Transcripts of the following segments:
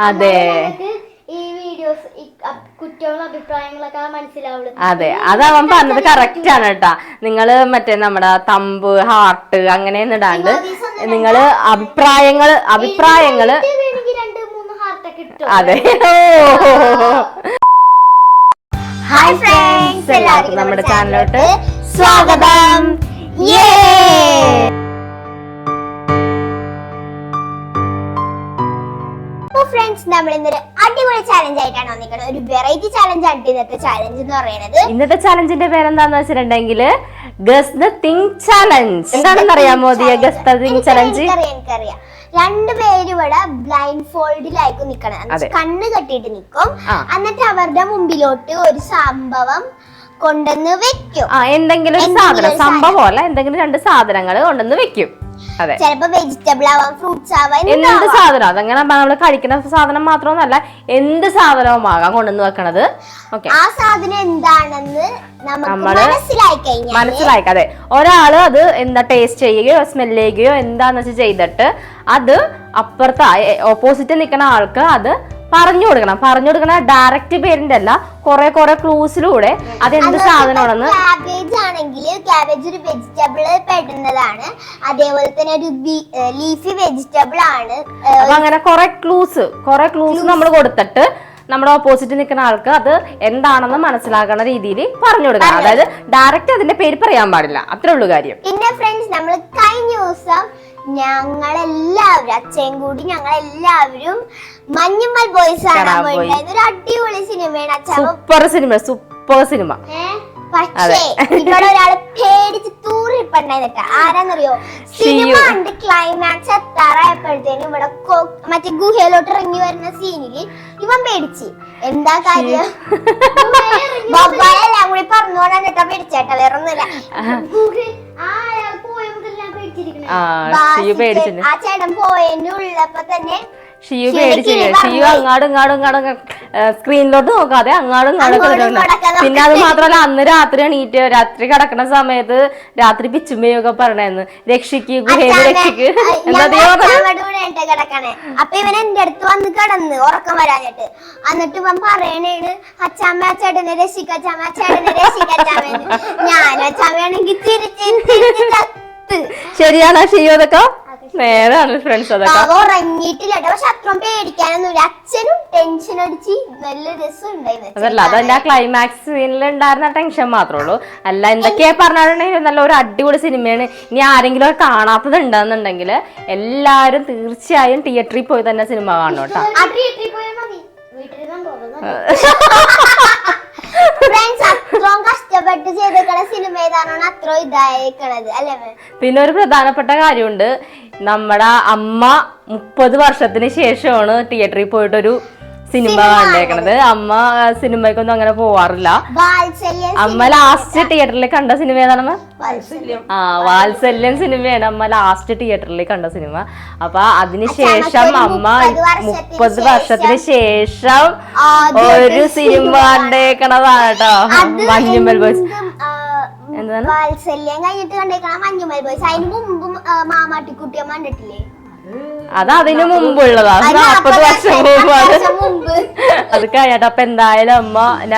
അതെ ഈ വീഡിയോസ് കുറ്റങ്ങളും അഭിപ്രായങ്ങളൊക്കെ മനസ്സിലാവുള്ളൂ. അതെ, അതവൻ പറഞ്ഞത് കറക്റ്റ് ആണ് കേട്ടാ. നിങ്ങള് മറ്റേ നമ്മുടെ തമ്പ് ഹാർട്ട് അങ്ങനെയൊന്നും ഇടാണ്ട് നിങ്ങള് അഭിപ്രായങ്ങള് അതെ. ഹായ് ഫ്രണ്ട്സ്, എല്ലാവർക്കും നമ്മുടെ ചാനലിലോട്ട് സ്വാഗതം. ഫ്രണ്ട്സ്, നമ്മൾ ഇന്നൊരു അടിപൊളി ചാലഞ്ച് ആയിട്ടാണ് വന്നിരിക്കുന്നത്. ഒരു വെറൈറ്റി ചാലഞ്ച് ആണ് ഇന്നത്തെ ചാലഞ്ച് എന്ന് പറയുന്നത്. ഇന്നത്തെ ചാലഞ്ചിന്റെ പേരെന്താന്ന് വെച്ചിട്ടുണ്ടെങ്കിൽ ഗസ് ദ തിങ് ചാലഞ്ച്. എന്താണെന്ന് അറിയാമോ ഗസ് ദ തിങ് ചാലഞ്ച്? എനിക്കറിയാം. രണ്ടുപേരും ഇവിടെ ബ്ലൈൻഡ് ഫോൾഡിലായിരിക്കും നിക്കണം. കണ്ണ് കെട്ടിയിട്ട് നിൽക്കും. എന്നിട്ട് അവരുടെ മുമ്പിലോട്ട് ഒരു സംഭവം കൊണ്ടുവന്ന് വെക്കും. എന്തെങ്കിലും ഒരു സാധനം, സംഭവം അല്ല, എന്തെങ്കിലും രണ്ട് സാധനങ്ങൾ കൊണ്ടുവന്ന് വെക്കും. അതെ, ചിലപ്പോ വെജിറ്റബിൾ ആവാം, ഫ്രൂട്ട്സ് ആവാം, എന്ത് സാധനം. അതങ്ങനെ നമ്മള് കഴിക്കുന്ന സാധനം മാത്രമൊന്നല്ല, എന്ത് സാധനവും ആകാം കൊണ്ടുവന്ന് വെക്കണത്. ആ സാധനം എന്താണെന്ന് മനസ്സിലായി. അതെ, ഒരാള് അത് എന്താ ടേസ്റ്റ് ചെയ്യുകയോ സ്മെല് ചെയ്യുകയോ എന്താന്ന് വെച്ചാൽ ചെയ്തിട്ട് അത് അപ്പുറത്ത് ഓപ്പോസിറ്റ് നിൽക്കുന്ന ആൾക്ക് അത് പറഞ്ഞു കൊടുക്കണം. ഡയറക്റ്റ് പേരിന്റെ അല്ല, കുറെ ക്ലൂസിലൂടെ അതെന്ത് സാധനമാണെന്ന്. ക്യാബേജ് ആണെങ്കിൽ ക്യാബേജ് ഒരു വെജിറ്റബിൾ പെടുന്നതാണ്. അതേപോലെ തന്നെ ഒരു ലീഫി വെജിറ്റബിൾ ആണ്. അപ്പൊ അങ്ങനെ കുറെ ക്ലൂസ് നമ്മൾ കൊടുത്തിട്ട് നമ്മുടെ ഓപ്പോസിറ്റ് നിൽക്കുന്ന ആൾക്ക് അത് എന്താണെന്ന് മനസ്സിലാക്കുന്ന രീതിയിൽ പറഞ്ഞു കൊടുക്കണം. അതായത് ഡയറക്റ്റ് അതിന്റെ പേര് പറയാൻ പാടില്ല, അത്രേ ഉള്ളൂ കാര്യം. പിന്നെ ഫ്രണ്ട്സ്, നമ്മൾ കഴിഞ്ഞ ദിവസം ഞങ്ങളെല്ലാവരും, അച്ഛൻ കൂടി ഞങ്ങളെല്ലാവരും മഞ്ഞുമ്മൽ ബോയ്സ് കാണാൻ പോയിട്ടുണ്ടായിരുന്നു. ഒരു അടിപൊളി സിനിമയാണ്. Super cinema. പക്ഷേ ഇവിടെ ഒരാള് പേടിച്ച് തൂറിപ്പണ്ടായിട്ടാ. ആരാന്നറിയോ? സിനിമ കണ്ട് ക്ലൈമാക്സ് എത്താറായപ്പോഴത്തേനും ഇവിടെ മറ്റേ ഗുഹയിലോട്ട് ഇറങ്ങി വരുന്ന സീനില് ഇവൻ പേടിച്ച്. എന്താ കാര്യം? ബൊബ്ബായെല്ലാം കൂടി പറഞ്ഞോണ്ടാണ് കേട്ടാ പേടിച്ചേട്ടാ, വേറെ ഒന്നുമില്ല. ആ ചേട്ടൻ പോയതിന്റെ ഉള്ളപ്പോ തന്നെ ഷിയു അങ്ങാടും സ്ക്രീനിലോട്ട് നോക്കാതെ അങ്ങാടും പിന്നെ അത് മാത്രമല്ല, അന്ന് രാത്രി കിടക്കുന്ന സമയത്ത് രാത്രി പിച്ചുമ്മയൊക്കെ പറഞ്ഞായിരുന്നു, രക്ഷിക്ക് ഗുഹേന്ന് രക്ഷിക്ക്. കിടക്കണേ. അപ്പൊ ഇവൻ എന്റെ അടുത്ത് വന്ന് കിടന്ന് ഉറക്കം വരാഞ്ഞിട്ട്. എന്നിട്ട് ഇവൻ പറയണേണ്, അച്ചാമ്മ ചേട്ടനെ രക്ഷിക്കച്ചാമ്മ, ചേട്ടനെ രക്ഷിക്കച്ചാമ്മ. ഞാൻ അച്ചാമ്മയാണെങ്കിൽ തിരിച്ച് ശരിയാണോ ഷിയു? അതൊക്കെ നേരാണ് ഫ്രണ്ട്സ്. അതൊക്കെ ഉറങ്ങിയിട്ടില്ല, പക്ഷെ അത്ര പേടിക്കാനൊന്നുമില്ല. അച്ഛനും ടെൻഷൻ അടിച്ച് നല്ല രസം ഉണ്ടായിരുന്നു. അതല്ല, അതല്ല ക്ലൈമാക്സ് സീനിൽ ഉണ്ടായിരുന്ന ടെൻഷൻ മാത്രമേ ഉള്ളൂ. അല്ല, എന്തൊക്കെയാ പറഞ്ഞിട്ടുണ്ടെങ്കിൽ നല്ല ഒരു അടിപൊളി സിനിമയാണ്. ഇനി ആരെങ്കിലും കാണാത്തത് ഉണ്ടെന്നുണ്ടെങ്കിൽ എല്ലാരും തീർച്ചയായും തിയേറ്ററിൽ പോയി തന്നെ സിനിമ കാണണം കേട്ടോ. കഷ്ടപ്പെട്ട് ചെയ്തേക്കണ സിനിമ ഏതാണോ അത്ര ഇതായേക്കണത് അല്ലേ? പിന്നെ ഒരു പ്രധാനപ്പെട്ട കാര്യമുണ്ട്, നമ്മുടെ അമ്മ 30 വർഷത്തിന് ശേഷമാണ് തിയേറ്ററിൽ പോയിട്ടൊരു സിനിമ കണ്ടേക്കണത്. അമ്മ സിനിമയ്ക്കൊന്നും അങ്ങനെ പോവാറില്ല. അമ്മ ലാസ്റ്റ് തിയേറ്ററിൽ കണ്ട സിനിമ ഏതാണ്? വാത്സല്യം സിനിമയാണ് അമ്മ ലാസ്റ്റ് തിയേറ്ററിൽ കണ്ട സിനിമ. അപ്പൊ അതിനുശേഷം അമ്മ 30 വർഷത്തിന് ശേഷം ഒരു സിനിമ കണ്ടേക്കണതാണ് കേട്ടോ, മഞ്ഞുമ്മൽ ബോയ്സ്. എന്താണ് വാത്സല്യം കഴിഞ്ഞിട്ട് കണ്ടേക്കണ മഞ്ഞുമ്മൽ ബോയ്സ്. അതിന് മുമ്പും മാമാട്ടിക്കുട്ടിയമ്മ കണ്ടിട്ടില്ലേ? അത് അതിനു മുമ്പുള്ളതാ, 40 വർഷം മുമ്പാണ് അത് കഴിഞ്ഞിട്ട്. അപ്പൊ എന്തായാലും അമ്മ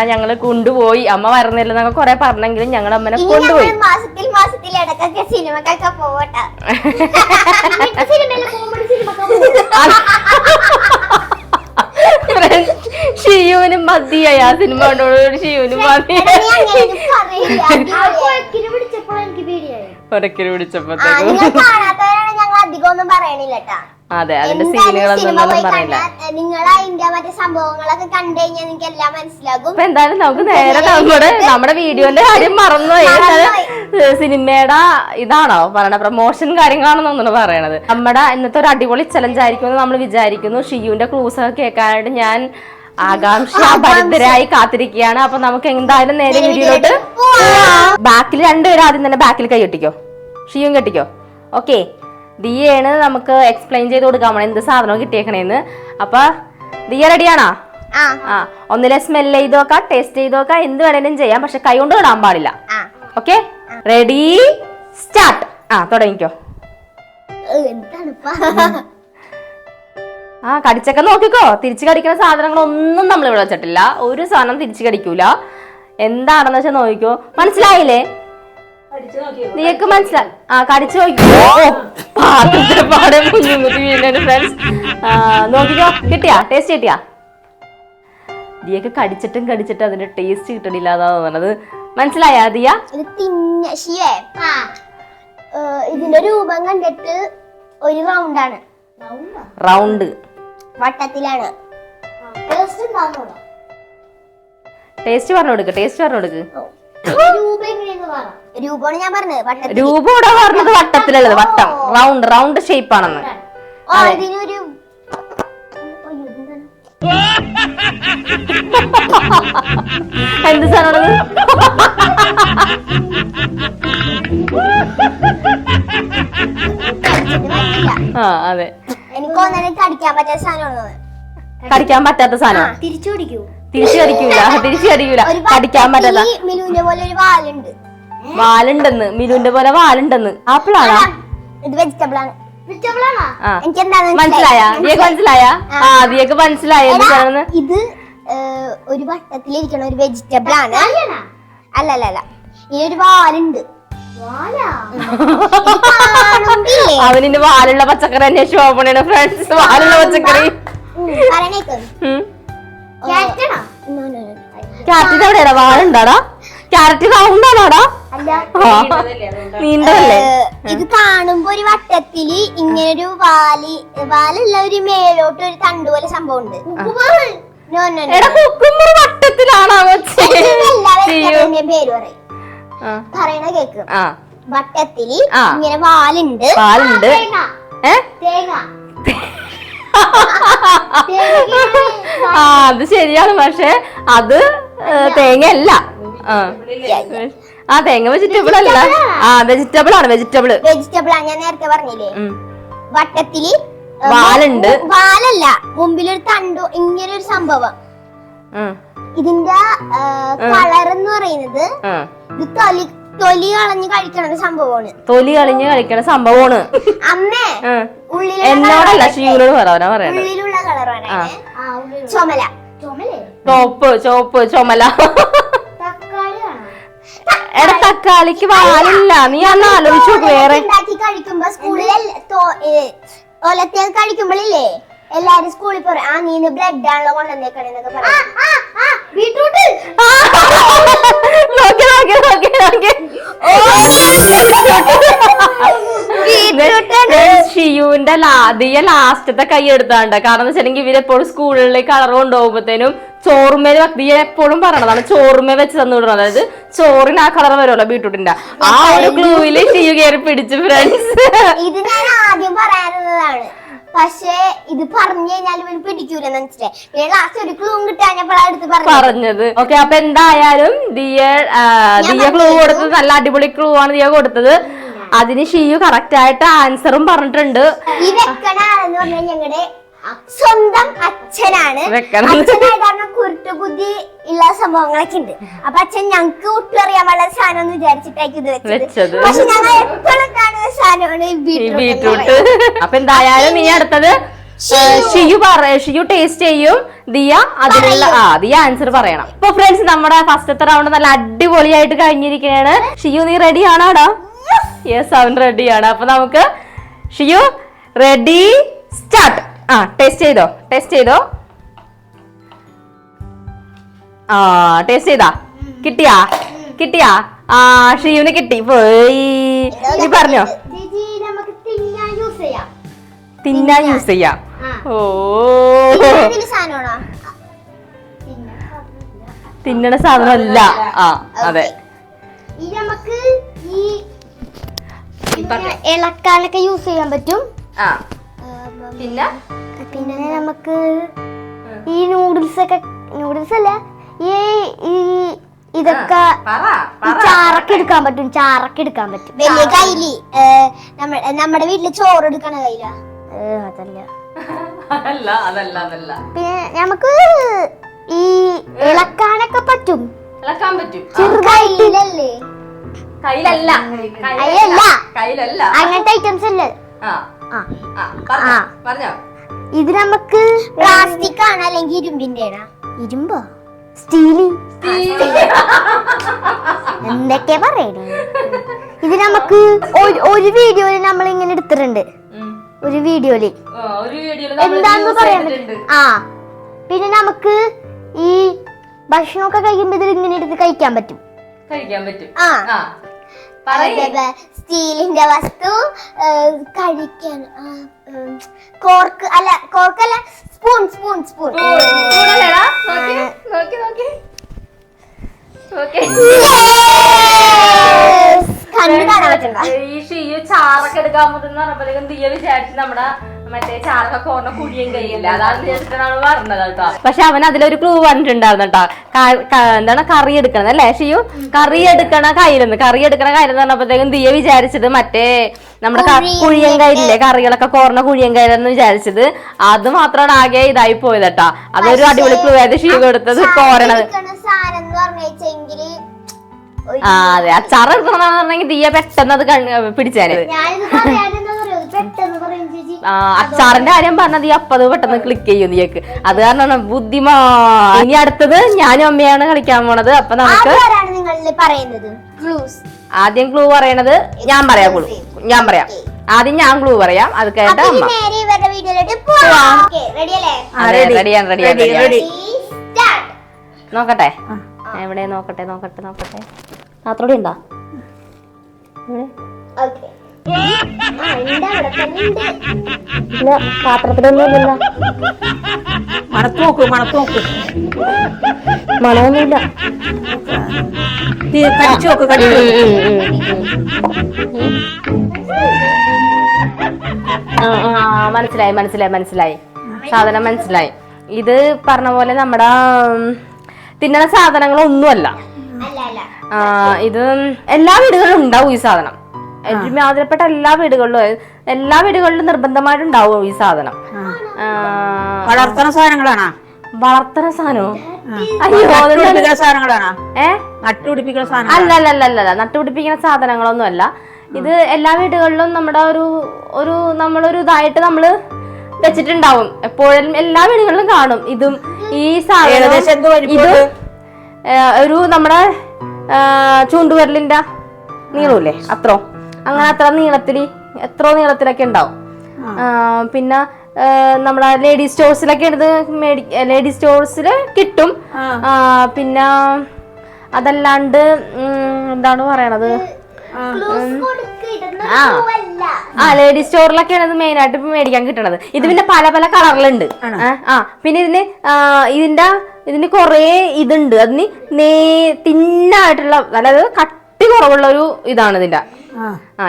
ഞങ്ങള് കൊണ്ടുപോയി. അമ്മ വരുന്നില്ലെന്നൊക്കെ കൊറേ പറഞ്ഞെങ്കിലും ഞങ്ങൾ അമ്മനെ കൊണ്ടുപോയി. മാസത്തിൽ ഇടക്കൊക്കെ സിനിമക്കൊക്കെ പോവട്ടെ. ഷിയുവിനും മതിയായി ആ സിനിമ കണ്ടോട്. ഷിയുവിനും മതി ഒരക്കിന് പിടിച്ചപ്പോഴത്തേക്കും. അതെ, അതിന്റെ സീനുകളൊന്നും പറയില്ല. നിങ്ങൾ അതിന്റെ മറ്റേ സംഭവങ്ങളൊക്കെ കണ്ടു കഴിഞ്ഞാൽ നിങ്ങൾക്ക് എല്ലാം മനസ്സിലാകും. അപ്പൊ എന്തായാലും നമുക്ക് നേരെ നമ്മുടെ വീഡിയോന്റെ കാര്യം മറന്നുപോയി. സിനിമയുടെ ഇതാണോ പറയണ, പ്രൊമോഷൻ കാര്യങ്ങളാണെന്നൊന്നാണ് പറയണത്. നമ്മുടെ ഇന്നത്തെ ഒരു അടിപൊളി ചലഞ്ച് ആയിരിക്കുമെന്ന് നമ്മൾ വിചാരിക്കുന്നു. ഷിയുവിന്റെ ക്ലൂസ് ഒക്കെ കേൾക്കാനായിട്ട് ഞാൻ ആകാംക്ഷാഭരിതരായി കാത്തിരിക്കുകയാണ്. അപ്പൊ നമുക്ക് എന്തായാലും നേരെ വീഡിയോയിലോട്ട്. ബാക്കിൽ രണ്ടുപേരും ആദ്യം തന്നെ ബാക്കിൽ കൈ കെട്ടിക്കോ, ഷിയും കെട്ടിക്കോ. ഓക്കെ, ദിയാണ് നമുക്ക് എക്സ്പ്ലെയിൻ ചെയ്ത് കൊടുക്കാൻ എന്ത് സാധനവും കിട്ടിയേക്കണേന്ന്. അപ്പൊ ദിയ റെഡിയാണോ? ഒന്നിലെ സ്മെല് ചെയ്ത് നോക്കാം, ടേസ്റ്റ് ചെയ്ത് നോക്കാം, എന്ത് വേണേലും ചെയ്യാം, പക്ഷെ കൈ കൊണ്ട് ഇടാൻ പാടില്ല. Okay, ready start. തുടങ്ങിക്കോ. ആ കടിച്ചൊക്കെ നോക്കിക്കോ. തിരിച്ചു കടിക്കുന്ന സാധനങ്ങളൊന്നും നമ്മൾ ഇവിടെ വെച്ചിട്ടില്ല. ഒരു സാധനം തിരിച്ചു കടിക്കൂല. എന്താണെന്ന് വെച്ചാൽ നോക്കിക്കോ. മനസ്സിലായില്ലേ? നീക്ക് മനസ്സിലായി? ആ കടിച്ചു നോക്കിക്കോ. പാടെ മുഞ്ഞുമുത്തി വീഴുന്നുണ്ട് ഫ്രണ്ട്സ്. നോക്കിക്കോ. കിട്ടിയാ? ടേസ്റ്റ് കിട്ടിയാ? ദിയൊക്കെ കടിച്ചിട്ടും അതിന്റെ ടേസ്റ്റ് കിട്ടണില്ല എന്നാ തോന്നണത്. മനസ്സിലായാ ദിയ? ഇതിന്റെ രൂപം കണ്ടിട്ട് ഒരു റൗണ്ടാണ്. റൗണ്ട് വട്ടത്തിലാണ്. ടേസ്റ്റ് പറഞ്ഞു കൊടുക്ക്. രൂപമാണ് ഞാൻ പറഞ്ഞത്. രൂപം ഇവിടെ പറഞ്ഞത് വട്ടത്തിലുള്ളത്. വട്ടം റൗണ്ട് ഷേപ്പ് ആണെന്ന്. ഇതിനൊരു എന്ത് സാധനമാണത്? ആ അതെ, എനിക്ക് കടിക്കാൻ പറ്റാത്ത സാധനമാണ്. കടിക്കാൻ പറ്റാത്ത സാധനം. തിരിച്ചു കടിക്കൂല. കടിക്കാൻ പറ്റാത്ത. മിലുവിന്റെ പോലെ ഒരു വാലുണ്ട്. വാലുണ്ടെന്ന്. മിലുവിന്റെ പോലെ വാലുണ്ടെന്ന്. ആപ്പിളാണോ? ഇത് വെജിറ്റബിൾ ആണ്. മനസ്സിലായ? ദിയക്ക് മനസ്സിലായ എന്താണ് ഇത്? ഒരു വട്ടത്തിലിരിക്കണ ഒരു വെജിറ്റബിൾ ആണ്. അല്ലല്ല, ഇതിനൊരു വാലുണ്ട്. അവനിന്റെ വാലുള്ള പച്ചക്കറി തന്നെ ശോഭണയാണ് ഫ്രണ്ട്സ്. വാലുള്ള പച്ചക്കറി. ക്യാരറ്റിന്റെ എവിടെയാടാ വാലുണ്ടാടാ? ക്യാരറ്റ് റൗണ്ടാണോടാ? നീണ്ടല്ലേ? ഇത് കാണുമ്പോ ഒരു വട്ടത്തില് ഇങ്ങനൊരു വാലുള്ള ഒരു മേലോട്ട് ഒരു തണ്ട് പോലെ സംഭവം ഉണ്ട്. വട്ടത്തിലാണോ പേര് പറയണ കേക്ക്? വട്ടത്തില് ഇങ്ങനെ വാലുണ്ട്. അത് ശരിയാണ്. പക്ഷെ അത് തേങ്ങയല്ല. തേങ്ങ വെജിറ്റബിൾ അല്ല. വെജിറ്റബിൾ ആണ്. ഞാൻ നേരത്തെ പറഞ്ഞില്ലേ? വട്ടത്തില് വാലുണ്ട്. വാലല്ല, മുമ്പിലൊരു തണ്ടു ഇങ്ങനെ ഒരു സംഭവം. ഇതിന്റെ കളർ എന്ന് പറയുന്നത് ഇത് തൊലി കളഞ്ഞ് കഴിക്കണ സംഭവമാണ്. അമ്മേ എന്നോടല്ല ഷിയൂനോട് പറയണ. ഉള്ളിലുള്ള കളറാണ് ചുമല. ചോപ്പ് ചുമല. എടാ തക്കാളിക്ക് വാലില്ല. നീ അന്ന് ആലോചിച്ചു നോക്ക്. വേറെ കഴിക്കുമ്പോ സ്കൂളിൽ ഒലത്തേൽ കഴിക്കുമ്പോഴില്ലേ എല്ലാരും സ്കൂളിൽ പറയും നീ ബ്രെഡ് ആണല്ലോ കൊണ്ടുവന്നേക്കണെന്നൊക്കെ പറയാം. ബീട്രൂട്ട് ഷിയുവിന്റെ ദിയ ലാസ്റ്റത്തെ കൈ എടുത്താണ്ട്. കാരണം എന്ന് വെച്ചിട്ടുണ്ടെങ്കിൽ ഇവരെപ്പോഴും സ്കൂളിലേക്ക് കളർ കൊണ്ടുപോകുമ്പോഴത്തേനും ചോറുമേൽ ദിയ എപ്പോഴും പറയണതാണ് ചോറുമേ വെച്ച് തന്നു വിടണം. അതായത് ചോറിന് ആ കളർ വരുമല്ലോ ബീട്രൂട്ടിന്റെ. ആ ഒരു ഗ്ലൂവില് ഷിയു കയറി പിടിച്ചു ഫ്രണ്ട്സ്. ഇത് ഞാൻ ആദ്യം പറയാനുള്ളതാണ്. പക്ഷേ ഇത് പറഞ്ഞു കഴിഞ്ഞാൽ ഇവന് പിടിക്കൂലെന്ന് മനസ്സിലായി. ലാസ്റ്റ് ഒരു ക്ലൂ കിട്ടാഞ്ഞപ്പോഴടുത്ത് പറഞ്ഞത്. ഓക്കെ, അപ്പൊ എന്തായാലും ദിയ ക്ലൂ കൊടുത്തത് നല്ല അടിപൊളി ക്ലൂ ആണ് ദിയ കൊടുത്തത്. അതിന് ഷിയു കറക്റ്റ് ആയിട്ട് ആൻസറും പറഞ്ഞിട്ടുണ്ട്. ഈ വെക്കണ ആളെന്ന് പറഞ്ഞാൽ ഞങ്ങളുടെ സ്വന്തം അച്ഛനാണ്. കാരണം കുരുട്ടുബുദ്ധി ഉള്ള സംഭവങ്ങളൊക്കെ ഉണ്ട്. അപ്പൊ അച്ഛൻ ഞങ്ങക്ക് ഒട്ടും അറിയാൻ പാടുള്ള സാധനം എന്ന് വിചാരിച്ചിട്ടായിരിക്കും ഇത് വെച്ചത്. പക്ഷെ ഞങ്ങൾ എപ്പോഴും കാണുന്ന സാധനമാണ് ബീട്രൂട്ട്. അപ്പൊ എന്തായാലും നീ അടുത്തത് ഷിയു ടേസ്റ്റ് ചെയ്യും. ദിയ അതിനുള്ള ദിയ ആൻസർ പറയണം. ഇപ്പൊ ഫ്രണ്ട്സ് നമ്മുടെ ഫസ്റ്റത്തെ റൗണ്ട് നല്ല അടിപൊളിയായിട്ട് കഴിഞ്ഞിരിക്കുകയാണ്. ഷിയു നീ റെഡി ആണോടാ? യെസ്, അവൻ റെഡിയാണ്. അപ്പൊ നമുക്ക് ഷിയു റെഡി സ്റ്റാർട്ട്. ടേസ്റ്റ് ചെയ്തോ? ടേസ്റ്റ് ചെയ്താ? കിട്ടിയാ? ഷിയുവിന് കിട്ടി. പോയി. നീ പറഞ്ഞോ? തിന്നാൻ യൂസ് ചെയ്യാം. ഓ, തിന്നണ സാധനമല്ല. അതെ. ഇളക്കാനൊക്കെ യൂസ് ചെയ്യാൻ പറ്റും. പിന്നെ നമുക്ക് ഈ നൂഡിൽസ് അല്ല ഇതൊക്കെ ചാറൊക്കെ എടുക്കാൻ പറ്റും. വലിയ കയ്യില് നമ്മുടെ വീട്ടില് ചോറ് എടുക്കണ കയ്യില. അതല്ല. പിന്നെ നമുക്ക് ഈ ഇളക്കാനൊക്കെ പറ്റും. കയ്യിലല്ല. അങ്ങനത്തെ ഐറ്റംസ് അല്ലേ? പറഞ്ഞോ. ഇത് നമുക്ക് പ്ലാസ്റ്റിക് ആണ് അല്ലെങ്കിൽ ഇരുമ്പിന്റെ ഇരുമ്പോ സ്റ്റീല് എന്തൊക്കെ പറയണേ. ഇത് നമുക്ക് ഒരു വീഡിയോയില് നമ്മൾ ഇങ്ങനെ എടുത്തിട്ടുണ്ട്. ഒരു വീഡിയോയില് എന്താന്ന് പറയാൻ പറ്റും. പിന്നെ നമുക്ക് ഈ ഭക്ഷണമൊക്കെ കഴിക്കുമ്പോ ഇതിൽ ഇങ്ങനെ എടുത്ത് കഴിക്കാൻ പറ്റും. സ്റ്റീലിന്റെ വസ്തു കഴിക്കാൻ കോർക്കല്ല സ്പൂൺ സ്പൂൺ സ്പൂൺ ഈ ഷീയു ചാറൊക്കെ എടുക്കാൻ പറ്റുന്ന തീയ വിചാരിച്ച് നമ്മുടെ മറ്റേ ചാറൊക്കെ കോർണ കുഴിയും കഴിയില്ല. അതാണ് വിചാരിച്ചിട്ടാണ് പറഞ്ഞത് കേട്ടോ. പക്ഷെ അവൻ അതിലൊരു ക്ലൂ പറഞ്ഞിട്ടുണ്ടായിരുന്നു കേട്ടോ. എന്താണ് കറി എടുക്കണത് അല്ലേ ഷിയു? കറി എടുക്കണ കയ്യിലെന്ന് പറഞ്ഞപ്പോഴത്തേക്കും തീയ വിചാരിച്ചത് മറ്റേ നമ്മുടെ കുഴിയൻ കയ്യിലില്ലേ, കറികളൊക്കെ കോർണ കുഴിയൻ കയ്യിലെന്ന് വിചാരിച്ചത്. അത് മാത്രമാണ് ആകെ ഇതായി പോയത് കേട്ടാ. അതൊരു അടിപൊളി ക്ലൂ ആയത് ഷിയു കൊടുത്തത് കോരണത്. അതെ, അച്ചാർ എടുക്കണമെന്ന് പറഞ്ഞെങ്കിൽ തീയ പെട്ടെന്ന് അത് പിടിച്ചാല്. അച്ചാറിന്റെ കാര്യം പറഞ്ഞത് ഈ അപ്പത് പെട്ടെന്ന് ക്ലിക്ക് ചെയ്യും നീക്ക്. അത് കാരണമാണ് ബുദ്ധിമാ. ഇനി അടുത്തത് ഞാനും അമ്മയാണ് കളിക്കാൻ പോണത്. അപ്പൊ നമുക്ക് ആദ്യം ക്ലൂ പറയണത് ഞാൻ പറയാം. ആദ്യം ഞാൻ ക്ലൂ പറയാം, അത് കേട്ട അമ്മ. റെഡിയാണ്. നോക്കട്ടെ എവിടെ? നോക്കട്ടെ. പാത്രോടി ഉണ്ടോ? പാത്രത്തിലൊന്നും ഇല്ലല്ലോ. മണത്തോക്ക് മണമൊന്നുമില്ല. മനസ്സിലായി. സാധനം മനസ്സിലായി. ഇത് പറഞ്ഞ പോലെ നമ്മുടെ തിന്നണ സാധനങ്ങളൊന്നുമല്ല. ഇത് എല്ലാ വീടുകളിലും ഉണ്ടാവും ഈ സാധനം. ഒരുമാതിരിപ്പെട്ട എല്ലാ വീടുകളിലും നിർബന്ധമായിട്ടുണ്ടാവും ഈ സാധനം. വളർത്തണ സാധനങ്ങളാണോ? വളർത്തണ സാധനോ? അല്ല, നട്ടുപിടിപ്പിക്കുന്ന സാധനങ്ങളൊന്നും അല്ല. ഇത് എല്ലാ വീടുകളിലും നമ്മുടെ നമ്മളൊരു ഇതായിട്ട് നമ്മള് വെച്ചിട്ടുണ്ടാവും. എപ്പോഴും എല്ലാ വീടുകളിലും കാണും ഇതും. ഈ സാധനം ഇത് ഒരു നമ്മുടെ ചൂണ്ടുവിരലിന്റെ നീളമില്ലേ, അത്ര നീളത്തിലൊക്കെ ഉണ്ടാവും. പിന്നെ നമ്മുടെ ലേഡീസ് സ്റ്റോഴ്സിലൊക്കെ എടുത്ത് ലേഡീസ് സ്റ്റോഴ്സിൽ കിട്ടും. പിന്നെ അതല്ലാണ്ട് എന്താണ് പറയണത്, ലേഡീസ് സ്റ്റോറിലൊക്കെയാണ് ഇത് മെയിൻ ആയിട്ട് മേടിക്കാൻ കിട്ടണത്. ഇത് പിന്നെ പല പല കളറിലുണ്ട്. പിന്നെ ഇതിന് കൊറേ ഇതുണ്ട്. അതിന് തിന്നായിട്ടുള്ള, അതായത് കട്ടി കുറവുള്ള ഒരു ഇതാണ് ഇതിന്റെ.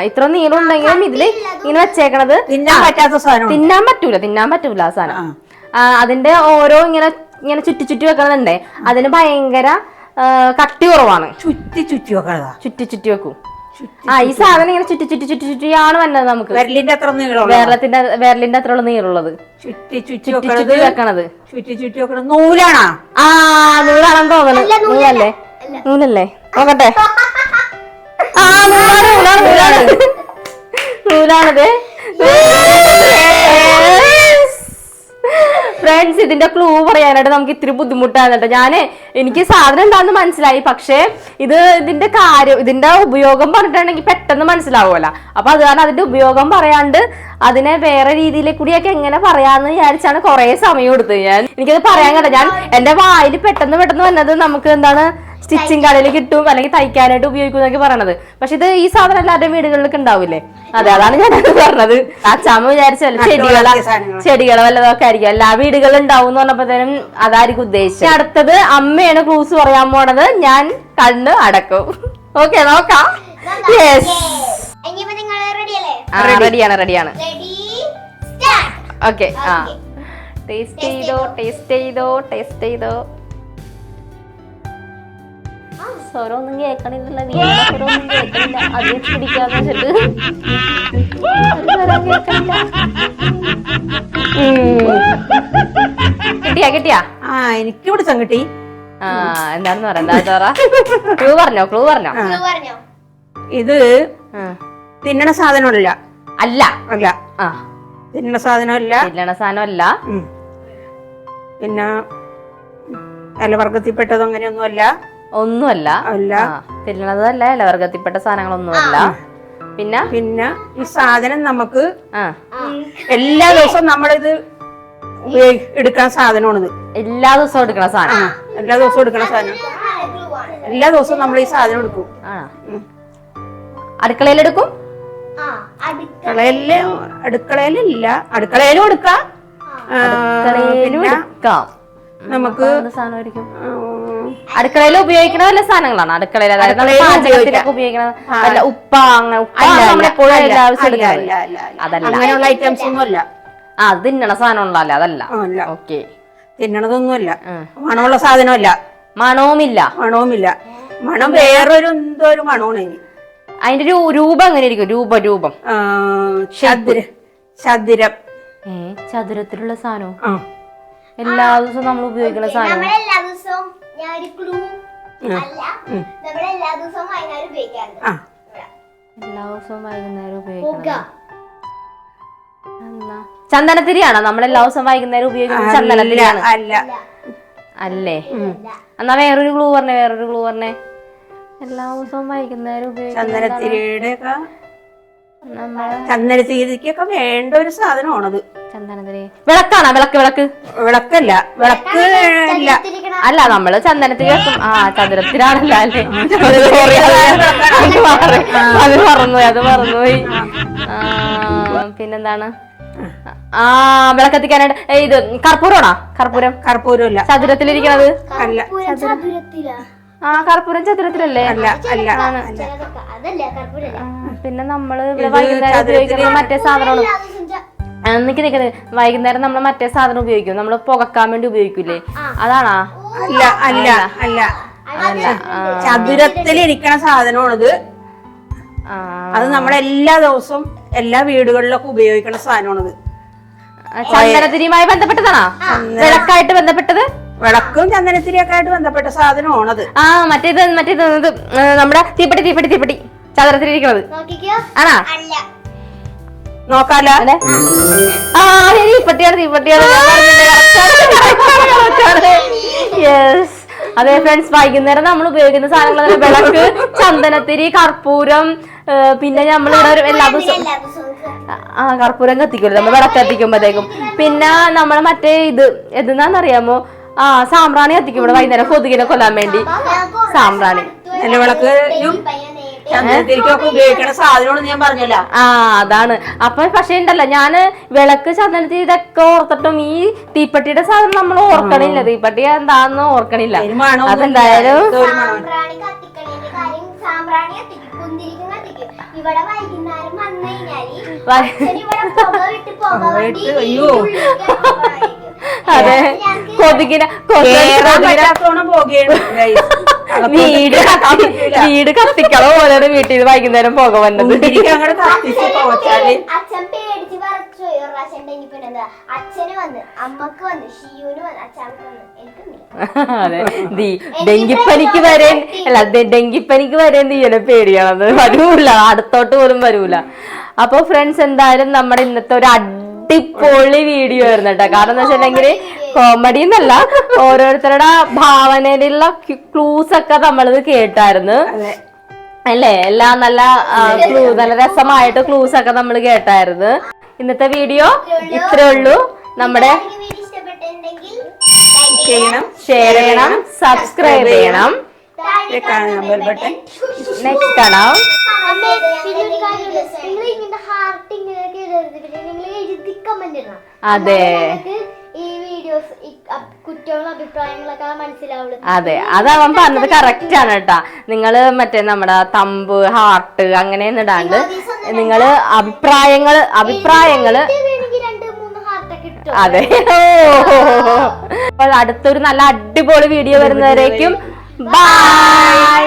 ഇത്ര നീളം ഉണ്ടെങ്കിലും ഇതില് ഇങ്ങനെ വെച്ചേക്കണത് തിന്നാൻ പറ്റൂല ആ സാധനം. അതിന്റെ ഓരോ ഇങ്ങനെ ചുറ്റി വെക്കണതുണ്ടേ, അതിന് ഭയങ്കര കട്ടി കുറവാണ്. ചുറ്റി വെക്കും. ഈ സാധനം ഇങ്ങനെ ചുറ്റിയാണ് വന്നത്. നമുക്ക് വിരലിന്റെ അത്ര നീളുള്ളത് ചുറ്റി വെക്കണത്. നൂലാണോ? നൂലാണെന്ന് തോന്നണത്. നൂലല്ലേ? നോക്കട്ടെ. നൂലാണത്. ഫ്രണ്ട്സ്, ഇതിന്റെ ക്ലൂ പറയാനായിട്ട് നമുക്ക് ഇത്തിരി ബുദ്ധിമുട്ടാണ് കേട്ടോ. എനിക്ക് സാധനം എന്താന്ന് മനസ്സിലായി, പക്ഷെ ഇതിന്റെ ഉപയോഗം പറഞ്ഞിട്ടുണ്ടെങ്കിൽ പെട്ടെന്ന് മനസ്സിലാവുമല്ലോ. അപ്പൊ അത് കാരണം അതിന്റെ ഉപയോഗം പറയാണ്ട് അതിനെ വേറെ രീതിയിലെ കൂടിയൊക്കെ എങ്ങനെ പറയാന്ന് വിചാരിച്ചാണ് കുറെ സമയം എടുത്തത്. എനിക്കത് പറയാൻ കേട്ടോ. എന്റെ വായിൽ പെട്ടെന്ന് വന്നത് നമുക്ക് എന്താണ് സ്റ്റിച്ചിങ് കടയിൽ കിട്ടും, അല്ലെങ്കിൽ തയ്ക്കാനായിട്ട് ഉപയോഗിക്കുന്നൊക്കെ പറയണത്. പക്ഷെ ഇത് ഈ സാധനം എല്ലാവരുടെയും വീടുകളിലൊക്കെ ഉണ്ടാവില്ലേ? അതാണ് ഞാനത് പറഞ്ഞത്. അച്ചാമ്മ വിചാരിച്ചല്ല ചെടികളോ വല്ലതൊക്കെ ആയിരിക്കും. എല്ലാ വീടുകളിലും ഉണ്ടാവും എന്ന് പറഞ്ഞപ്പോഴത്തേനും അതായിരിക്കും ഉദ്ദേശിച്ചത്. അടുത്തത് അമ്മയാണ് ക്ലൂസ് പറയാൻ പോണത്. ഞാൻ കണ്ണ് അടക്കും. ഓക്കെ, നോക്കാം. യെസ്, റെഡിയാണ്. ഓക്കെ, ടേസ്റ്റ് ചെയ്തോ. സ്വരമൊന്നും കേൾക്കണില്ല. സ്വരമൊന്നും കേൾക്കണില്ല. അത് പിടിക്കാന്ന് വെച്ചിട്ട് കിട്ടിയാ? എനിക്ക് പിടിച്ചം കിട്ടി. എന്താണെന്ന് പറയാ. ക്ലൂ പറഞ്ഞോ. ഇത് തിന്നണ സാധനമല്ല. അല്ല. തിന്നണ സാധനമല്ല. തിന്നണ സാധനമല്ല. പിന്നെ ഇലവർഗത്തിൽപ്പെട്ടതും അങ്ങനെയൊന്നുമല്ല. ഒന്നുമല്ല. തിന്നണതല്ല, ഇലവർഗത്തിൽപ്പെട്ട സാധനങ്ങളൊന്നുമല്ല. പിന്നെ ഈ സാധനം നമുക്ക് എല്ലാ ദിവസവും നമ്മളിത് എടുക്കാൻ സാധനമാണിത്. എല്ലാ ദിവസവും എടുക്കണ സാധനം. എല്ലാ ദിവസവും എടുക്കണ സാധനം. എല്ലാ ദിവസവും നമ്മൾ ഈ സാധനം എടുക്കും. അടുക്കളയിലെടുക്കും. അടുക്കളയിലില്ല, അടുക്കളയിലും എടുക്കാം. നമുക്ക് അടുക്കളയിൽ ഉപയോഗിക്കണ വല്ല സാധനങ്ങളാണ് അടുക്കളയിൽ, അതായത് പാചകത്തിനൊക്കെ ഉപയോഗിക്കണ ഉപ്പ, അങ്ങനെയുള്ള ഐറ്റംസ് ഒന്നും അല്ല. അത് തിന്നണ സാധനം ഉള്ളല്ലേ? അതല്ല. ഓക്കെ, തിന്നണതൊന്നുമല്ല. മണമുള്ള സാധനമല്ല. മണവുമില്ല. മണം വേറൊരു എന്തോ ഒരു മണമാണ്. അതിന്റെ രൂപം എങ്ങനെ ഇരിക്കും? രൂപം ചതുരം. ചതുരത്തിലുള്ള സാധനം എല്ലാ ദിവസവും നമ്മൾ ഉപയോഗിക്കുന്ന സാധനം. എല്ലാ ദിവസവും വൈകുന്നേരം ഉപയോഗിക്കണം. ചന്ദനത്തിരിയാണോ നമ്മളെല്ലാ ദിവസവും വൈകുന്നേരം ഉപയോഗിക്കുന്നത്? ചന്ദനത്തിരിയാണ് അല്ലേ? എന്നാ വേറൊരു ക്ലൂ പറഞ്ഞേ. എല്ലാ ദിവസവും വൈകുന്നേരം ഉപയോഗിക്കുന്ന ചന്ദനത്തിരിക്കൊക്കെ വേണ്ട ഒരു സാധനമാണത്. ചന്ദനത്തിരി വിളക്കാണോ? വിളക്കല്ല. വിളക്ക് അല്ല, നമ്മള് ചന്ദനത്തിരി വെക്കും. ചതുരത്തിലാണല്ലോ അല്ലേ? അത് മറന്നുപോയി. പിന്നെന്താണ്? വിളക്കത്തിക്കാനായിട്ട് ഇത് കർപ്പൂരമാണോ? കർപ്പൂരമല്ല. ചതുരത്തിലിരിക്കണത് അല്ല. കർപ്പൂരം ചതുരത്തിലല്ലേ? പിന്നെ നമ്മള് വൈകുന്നേരം ഉപയോഗിക്കുന്ന മറ്റേ സാധനമാണ്. നിക്കുന്നത് വൈകുന്നേരം നമ്മൾ മറ്റേ സാധനം ഉപയോഗിക്കും. നമ്മള് പുകക്കാൻ വേണ്ടി ഉപയോഗിക്കൂലേ? അതാണോ? അല്ല. ചതുരത്തിലിരിക്കണ സാധനമാണിത്. അത് നമ്മളെല്ലാ ദിവസവും എല്ലാ വീടുകളിലൊക്കെ ഉപയോഗിക്കുന്ന സാധനമാണിത്. ചന്ദനത്തിരിയുമായി ബന്ധപ്പെട്ടതാണോ? വിളക്കായിട്ട് ബന്ധപ്പെട്ടത്? വിളക്കും ചന്ദനത്തിരിയൊക്കെ ആയിട്ട് ബന്ധപ്പെട്ട സാധനമാണത്. മറ്റേത് നമ്മുടെ തീപ്പെട്ടി ചതുരത്തിലിരിക്കണത് ആണോ? നോക്കാലോ. തീപ്പെട്ടിയാണ്. അതെ ഫ്രണ്ട്സ്, വൈകുന്നേരം നമ്മൾ ഉപയോഗിക്കുന്ന സാധനങ്ങൾ വിളക്ക്, ചന്ദനത്തിരി, കർപ്പൂരം. പിന്നെ നമ്മളിവിടെ എല്ലാ ദിവസവും കർപ്പൂരം കത്തിക്കൂല്ലോ നമ്മൾ വിളക്ക് കത്തിക്കുമ്പോഴത്തേക്കും. പിന്നെ നമ്മൾ മറ്റേ എന്താന്നറിയാമോ? സാമ്പ്രാണി കത്തിക്കും ഇവിടെ വൈകുന്നേരം കൊതുകിനെ കൊല്ലാൻ വേണ്ടി. സാമ്പ്രാണി വിളക്ക് ഉപയോഗിക്കുന്ന സാധനമാണ് ഞാൻ പറഞ്ഞല്ലോ. അതാണ്. അപ്പൊ പക്ഷെ ഉണ്ടല്ലോ, ഞാന് വിളക്ക്, ചന്ദനത്തിരി ഇതൊക്കെ ഓർത്തിട്ടും ഈ തീപ്പെട്ടിയുടെ സാധനം നമ്മൾ ഓർക്കണില്ല. തീപ്പെട്ടി എന്താന്ന് ഓർക്കണില്ല. അതെന്തായാലും അതെ, കൊതുകിനെ വീട് കത്തിക്കള പോലെയാണ് വീട്ടിൽ വൈകുന്നേരം പോക വന്നത്. അതെ, ഡെങ്കിപ്പനിക്ക് വരെ നീയനെ പേടിയാണത്. വരൂല, അടുത്തോട്ട് പോലും വരൂല. അപ്പൊ ഫ്രണ്ട്സ്, എന്തായാലും നമ്മുടെ ഇന്നത്തെ ഒരു അടിപൊളി വീഡിയോ ആയിരുന്നു കേട്ടോ. കാരണം എന്താ വെച്ചിട്ടുണ്ടെങ്കിൽ കോമഡി എന്നല്ല, ഓരോരുത്തരുടെ ഭാവനയിലുള്ള ക്ലൂസ് ഒക്കെ നമ്മളിത് കേട്ടായിരുന്നു അല്ലേ? എല്ലാം നല്ല രസമായിട്ട് ക്ലൂസ് ഒക്കെ നമ്മൾ കേട്ടായിരുന്നു. ഇന്നത്തെ വീഡിയോ ഇത്രേ ഉള്ളൂ. നമ്മുടെ ഷെയർ ചെയ്യണം, സബ്സ്ക്രൈബ് ചെയ്യണം. നെക്സ്റ്റ് കാണാം. അതെ, അതെ, അതവൻ പറഞ്ഞത് കറക്റ്റ് ആണ് കേട്ടാ. നിങ്ങള് മറ്റേ നമ്മുടെ തമ്പ്, ഹാർട്ട് അങ്ങനെയൊന്നും ഇടാണ്ട് നിങ്ങള് അഭിപ്രായങ്ങള് അതെ. അപ്പോൾ അടുത്തൊരു നല്ല അടിപൊളി വീഡിയോ വരുന്നവരേക്കും ബൈ.